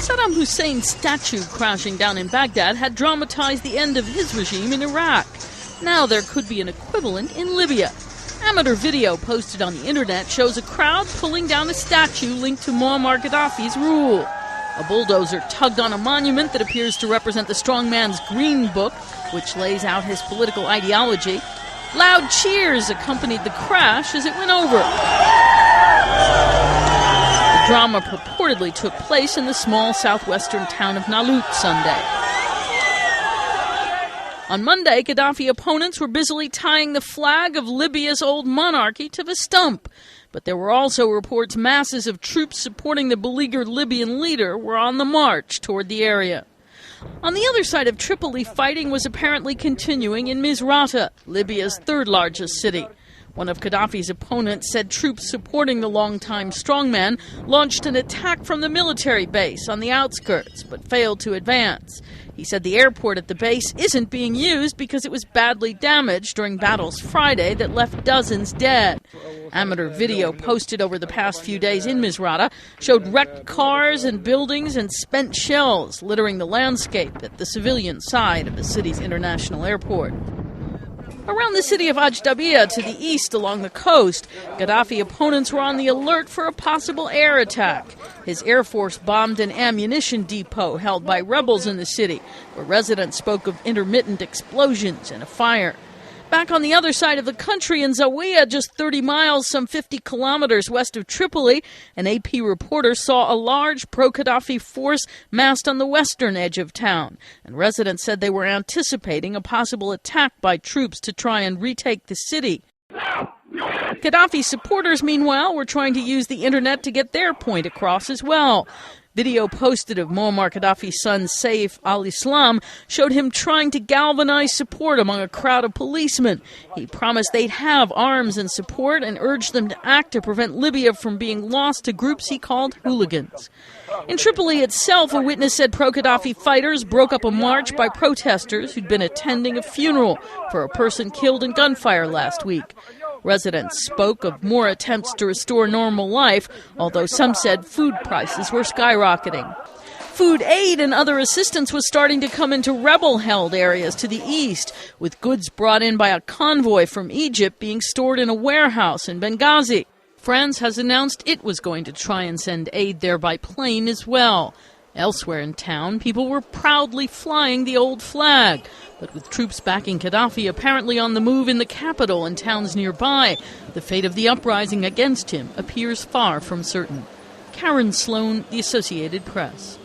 Saddam Hussein's statue crashing down in Baghdad had dramatized the end of his regime in Iraq. Now there could be an equivalent in Libya. Amateur video posted on the internet shows a crowd pulling down a statue linked to Muammar Gaddafi's rule. A bulldozer tugged on a monument that appears to represent the strongman's Green Book, which lays out his political ideology. Loud cheers accompanied the crash as it went over. The drama purportedly took place in the small southwestern town of Nalut Sunday. On Monday, Gaddafi opponents were busily tying the flag of Libya's old monarchy to the stump. But there were also reports masses of troops supporting the beleaguered Libyan leader were on the march toward the area. On the other side of Tripoli, fighting was apparently continuing in Misrata, Libya's third largest city. One of Gaddafi's opponents said troops supporting the longtime strongman launched an attack from the military base on the outskirts, but failed to advance. He said the airport at the base isn't being used because it was badly damaged during battles Friday that left dozens dead. Amateur video posted over the past few days in Misrata showed wrecked cars and buildings and spent shells littering the landscape at the civilian side of the city's international airport. Around the city of Ajdabiya to the east along the coast, Gaddafi opponents were on the alert for a possible air attack. His air force bombed an ammunition depot held by rebels in the city, where residents spoke of intermittent explosions and a fire. Back on the other side of the country in Zawiya, just 30 miles, some 50 kilometers west of Tripoli, an AP reporter saw a large pro-Gaddafi force massed on the western edge of town, and residents said they were anticipating a possible attack by troops to try and retake the city. Gaddafi supporters, meanwhile, were trying to use the internet to get their point across as well. Video posted of Muammar Gaddafi's son Saif al-Islam showed him trying to galvanize support among a crowd of policemen. He promised they'd have arms and support and urged them to act to prevent Libya from being lost to groups he called hooligans. In Tripoli itself, a witness said pro-Gaddafi fighters broke up a march by protesters who'd been attending a funeral for a person killed in gunfire last week. Residents spoke of more attempts to restore normal life, although some said food prices were skyrocketing. Food aid and other assistance was starting to come into rebel-held areas to the east, with goods brought in by a convoy from Egypt being stored in a warehouse in Benghazi. France has announced it was going to try and send aid there by plane as well. Elsewhere in town, people were proudly flying the old flag. But with troops backing Gaddafi apparently on the move in the capital and towns nearby, the fate of the uprising against him appears far from certain. Karen Sloan, The Associated Press.